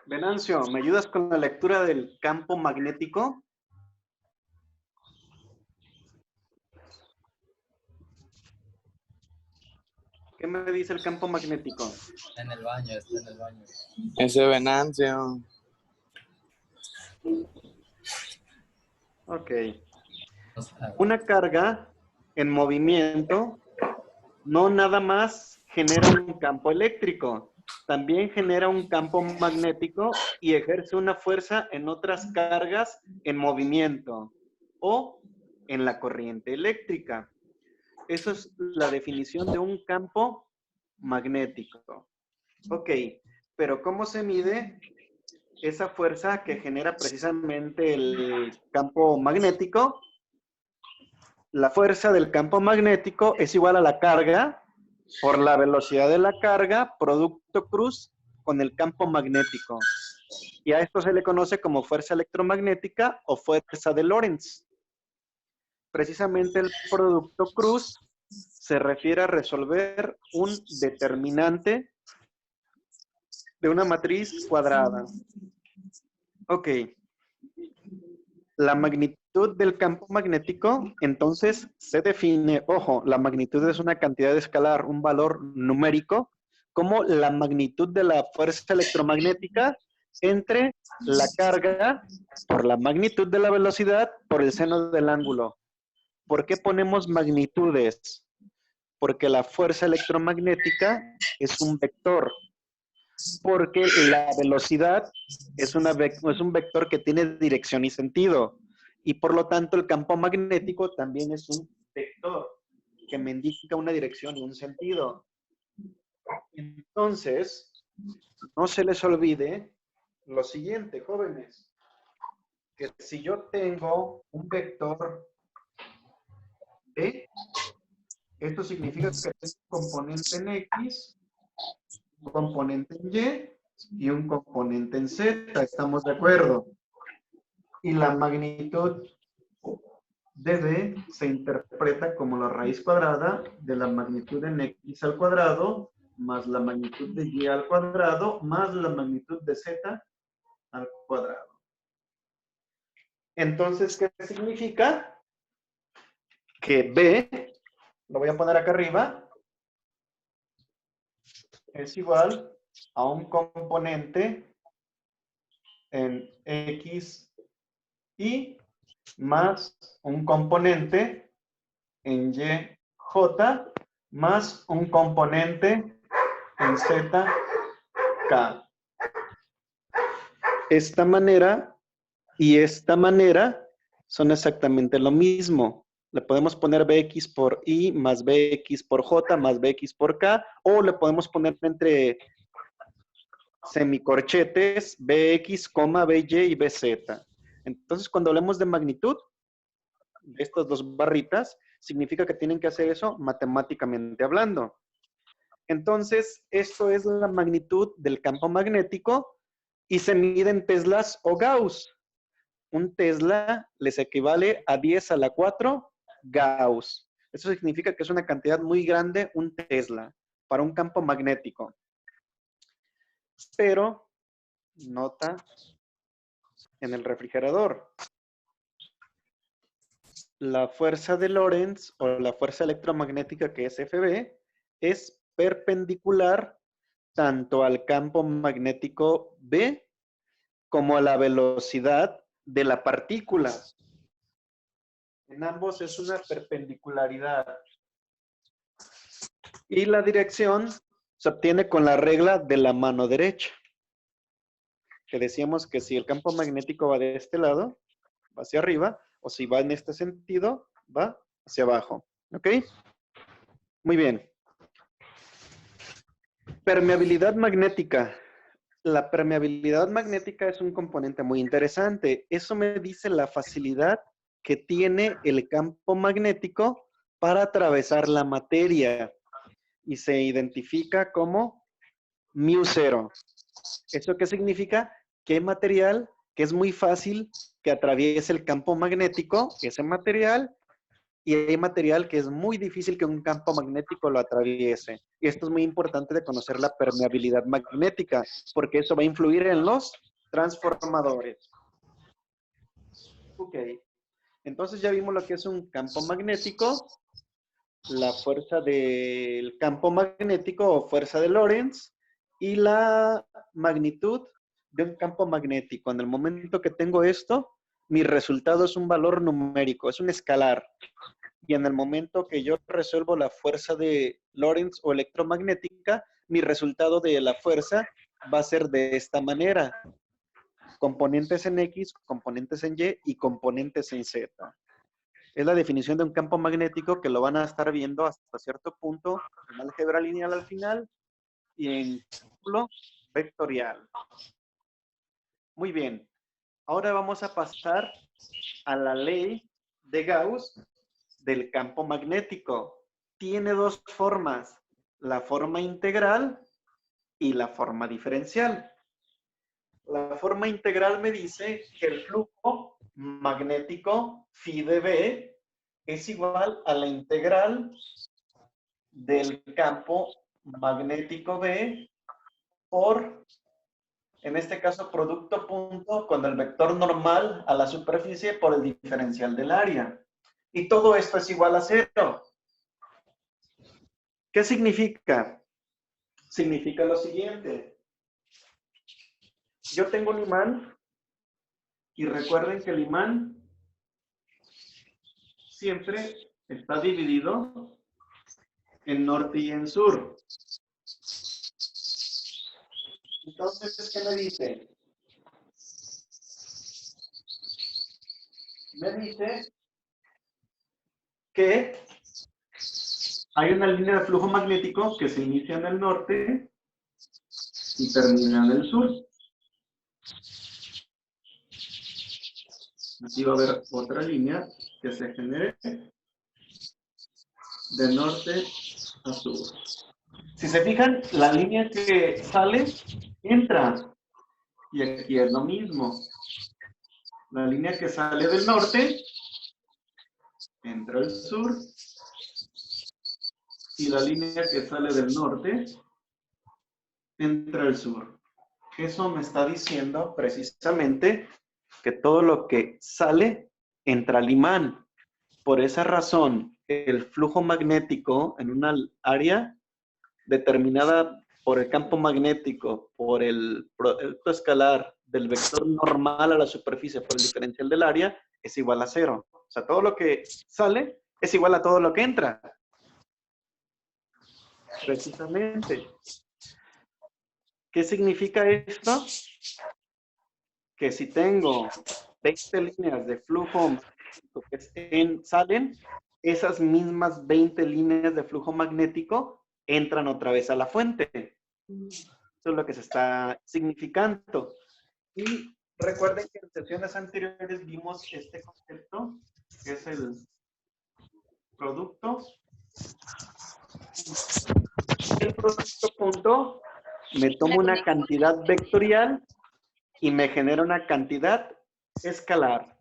Venancio, ¿me ayudas con la lectura del campo magnético? ¿Qué me dice el campo magnético? Está en el baño, está en el baño. Ese Venancio. Ok. O sea, Una carga en movimiento no nada más genera un campo eléctrico, también genera un campo magnético y ejerce una fuerza en otras cargas en movimiento o en la corriente eléctrica. Eso es la definición de un campo magnético. Ok, pero ¿cómo se mide esa fuerza que genera precisamente el campo magnético? La fuerza del campo magnético es igual a la carga por la velocidad de la carga, producto cruz con el campo magnético. Y a esto se le conoce como fuerza electromagnética o fuerza de Lorentz. Precisamente el producto cruz se refiere a resolver un determinante de una matriz cuadrada. Ok. La magnitud del campo magnético, entonces, se define, ojo, la magnitud es una cantidad escalar, un valor numérico, como la magnitud de la fuerza electromagnética entre la carga por la magnitud de la velocidad por el seno del ángulo. ¿Por qué ponemos magnitudes? Porque la fuerza electromagnética es un vector, porque la velocidad es un vector que tiene dirección y sentido. Y por lo tanto el campo magnético también es un vector que me indica una dirección y un sentido. Entonces, no se les olvide lo siguiente, jóvenes, que si yo tengo un vector B, esto significa que tengo un componente en X, un componente en Y y un componente en Z. ¿Estamos de acuerdo? Y la magnitud de B se interpreta como la raíz cuadrada de la magnitud en X al cuadrado más la magnitud de Y al cuadrado más la magnitud de Z al cuadrado. Entonces, ¿qué significa? Que B, lo voy a poner acá arriba, es igual a un componente en X y más un componente en Y, J, más un componente en Z, K. Esta manera y esta manera son exactamente lo mismo. Le podemos poner Bx por Y más Bx por J más Bx por K, o le podemos poner entre semicorchetes Bx, By y Bz. Entonces, cuando hablemos de magnitud, de estas dos barritas, significa que tienen que hacer eso matemáticamente hablando. Entonces, esto es la magnitud del campo magnético y se mide en teslas o gauss. Un tesla les equivale a 10 a la 4 gauss. Eso significa que es una cantidad muy grande, un tesla, para un campo magnético. Pero, nota en el refrigerador, la fuerza de Lorentz o la fuerza electromagnética que es FB es perpendicular tanto al campo magnético B como a la velocidad de la partícula. En ambos es una perpendicularidad. Y la dirección se obtiene con la regla de la mano derecha. Que decíamos que si el campo magnético va de este lado, va hacia arriba, o si va en este sentido, va hacia abajo. ¿Ok? Muy bien. Permeabilidad magnética. La permeabilidad magnética es un componente muy interesante. Eso me dice la facilidad que tiene el campo magnético para atravesar la materia y se identifica como μ0. ¿Eso qué significa? Que hay material que es muy fácil que atraviese el campo magnético, ese material, y hay material que es muy difícil que un campo magnético lo atraviese. Y esto es muy importante de conocer la permeabilidad magnética, porque eso va a influir en los transformadores. Ok, entonces ya vimos lo que es un campo magnético, la fuerza del campo magnético o fuerza de Lorentz y la magnitud de un campo magnético. En el momento que tengo esto, mi resultado es un valor numérico, es un escalar. Y en el momento que yo resuelvo la fuerza de Lorentz o electromagnética, mi resultado de la fuerza va a ser de esta manera. Componentes en X, componentes en Y y componentes en Z. Es la definición de un campo magnético que lo van a estar viendo hasta cierto punto en álgebra lineal al final y en cálculo vectorial. Muy bien. Ahora vamos a pasar a la ley de Gauss del campo magnético. Tiene dos formas, la forma integral y la forma diferencial. La forma integral me dice que el flujo magnético phi de B es igual a la integral del campo magnético B por, en este caso, producto punto con el vector normal a la superficie por el diferencial del área. Y todo esto es igual a 0. ¿Qué significa? Significa lo siguiente. Yo tengo un imán y recuerden que el imán siempre está dividido en norte y en sur. Entonces, ¿qué me dice? Me dice que hay una línea de flujo magnético que se inicia en el norte y termina en el sur. Aquí va a haber otra línea que se genere de norte a sur. Si se fijan, la línea que sale entra. Y aquí es lo mismo. La línea que sale del norte entra al sur. Y la línea que sale del norte entra al sur. Eso me está diciendo precisamente que todo lo que sale entra al imán. Por esa razón, el flujo magnético en una área determinada por el campo magnético, por el producto escalar del vector normal a la superficie por el diferencial del área, es igual a 0. O sea, todo lo que sale es igual a todo lo que entra. Precisamente. ¿Qué significa esto? Que si tengo 20 líneas de flujo magnético que salen, esas mismas 20 líneas de flujo magnético entran otra vez a la fuente. Eso es lo que se está significando. Y recuerden que en sesiones anteriores vimos este concepto, que es el producto. El producto punto me toma una cantidad vectorial y me genera una cantidad escalar.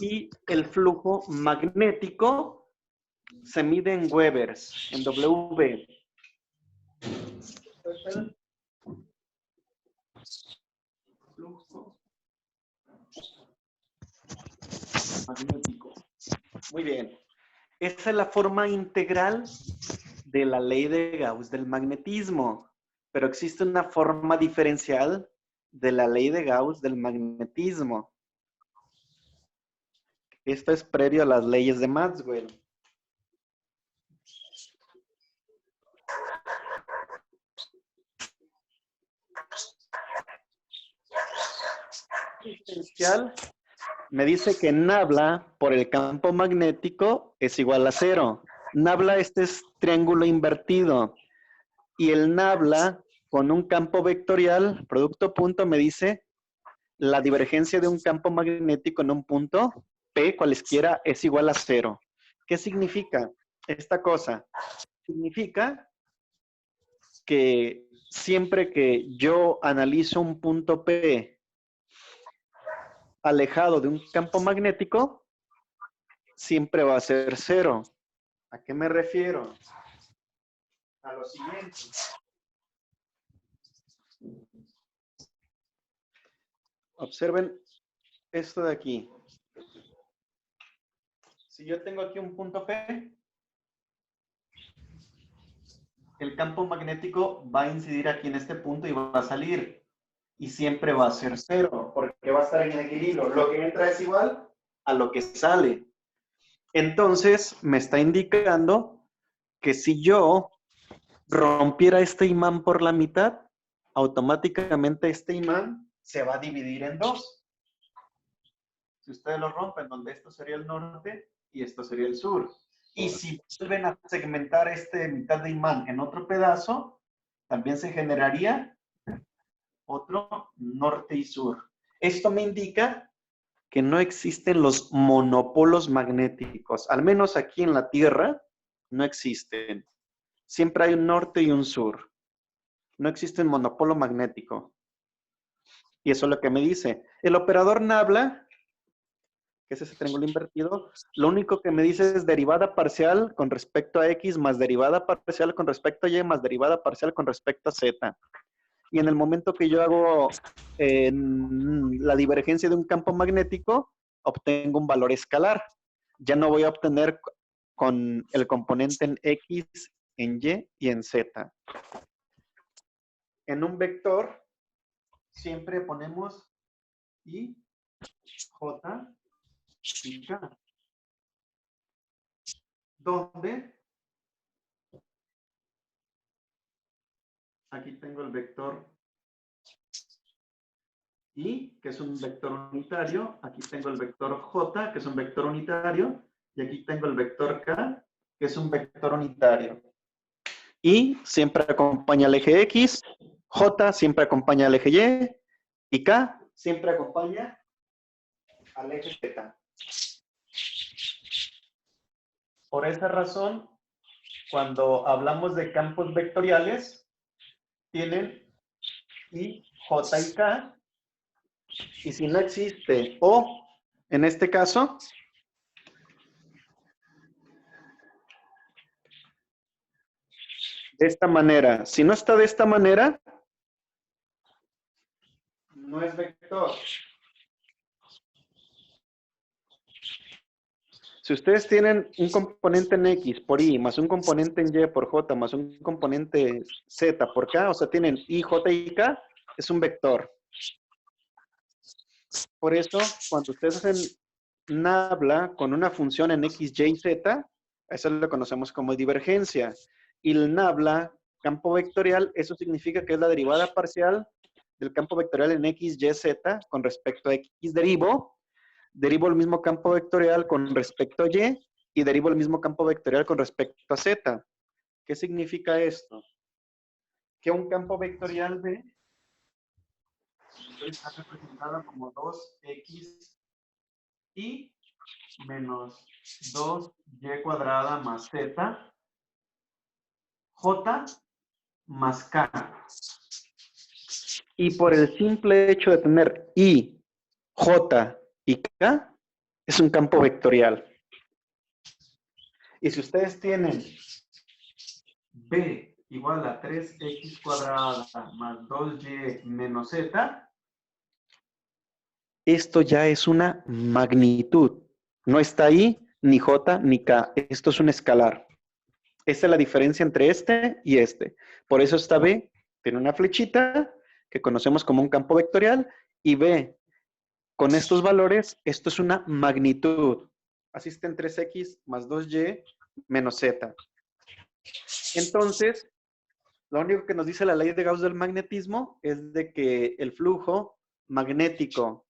Y el flujo magnético se mide en Webers, en W. Es el flujo magnético. Muy bien. Esa es la forma integral de la ley de Gauss del magnetismo. Pero existe una forma diferencial de la ley de Gauss del magnetismo. Esto es previo a las leyes de Maxwell. Diferencial me dice que nabla por el campo magnético es igual a 0. Nabla, este es triángulo invertido. Y el nabla con un campo vectorial, producto punto, me dice la divergencia de un campo magnético en un punto, P cualesquiera, es igual a 0. ¿Qué significa esta cosa? Significa que siempre que yo analizo un punto P alejado de un campo magnético, siempre va a ser 0. ¿A qué me refiero? A lo siguiente. Observen esto de aquí. Si yo tengo aquí un punto P, el campo magnético va a incidir aquí en este punto y va a salir. Y siempre va a ser 0, porque va a estar en equilibrio. Lo que entra es igual a lo que sale. Entonces, me está indicando que si yo rompiera este imán por la mitad, automáticamente este imán se va a dividir en 2. Si ustedes lo rompen, donde esto sería el norte y esto sería el sur. Y si vuelven a segmentar este mitad de imán en otro pedazo, también se generaría otro norte y sur. Esto me indica que no existen los monopolos magnéticos. Al menos aquí en la Tierra no existen. Siempre hay un norte y un sur. No existe un monopolo magnético. Y eso es lo que me dice. El operador Nabla, que es ese triángulo invertido, lo único que me dice es derivada parcial con respecto a X más derivada parcial con respecto a Y más derivada parcial con respecto a Z. Y en el momento que yo hago la divergencia de un campo magnético, obtengo un valor escalar. Ya no voy a obtener con el componente en X, en Y y en Z. En un vector siempre ponemos I, J y K. Donde aquí tengo el vector I, que es un vector unitario. Aquí tengo el vector J, que es un vector unitario. Y aquí tengo el vector K, que es un vector unitario. I siempre acompaña al eje X, J siempre acompaña al eje Y K siempre acompaña al eje Z. Por esa razón, cuando hablamos de campos vectoriales, tienen I, J y K. Y si no existe O, en este caso, de esta manera. Si no está de esta manera, no es vector. Si ustedes tienen un componente en X por Y, más un componente en Y por J, más un componente Z por K, o sea, tienen I, J y K, es un vector. Por eso, cuando ustedes hacen Nabla con una función en X, Y y Z, eso lo conocemos como divergencia. Y el Nabla, campo vectorial, eso significa que es la derivada parcial del campo vectorial en X, Y, Z con respecto a X. Derivo el mismo campo vectorial con respecto a y derivo el mismo campo vectorial con respecto a Z. ¿Qué significa esto? Que un campo vectorial B está representado como 2x y menos 2y cuadrada más z, j más k. Y por el simple hecho de tener i, j y k, es un campo vectorial. Y si ustedes tienen b igual a 3x cuadrada más 2y menos z, esto ya es una magnitud. No está ahí ni j ni k. Esto es un escalar. Esta es la diferencia entre este y este. Por eso esta b tiene una flechita que conocemos como un campo vectorial y b con estos valores, esto es una magnitud. Así está en 3x más 2y menos z. Entonces, lo único que nos dice la ley de Gauss del magnetismo es de que el flujo magnético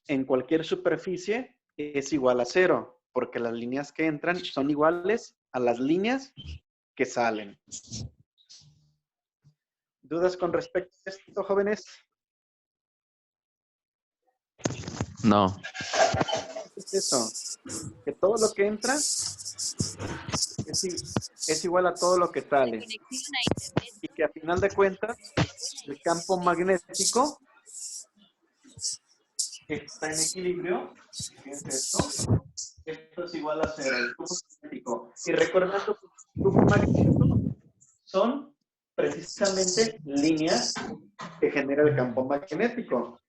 en cualquier superficie es igual a 0, porque las líneas que entran son iguales a las líneas que salen. ¿Dudas con respecto a esto, jóvenes? No. ¿Qué es eso? Que todo lo que entra es igual a todo lo que sale. Y que a final de cuentas, el campo magnético está en equilibrio. Fíjense esto. esto es igual a 0, el flujo magnético. Y recordando que el flujo magnético son precisamente líneas que genera el campo magnético.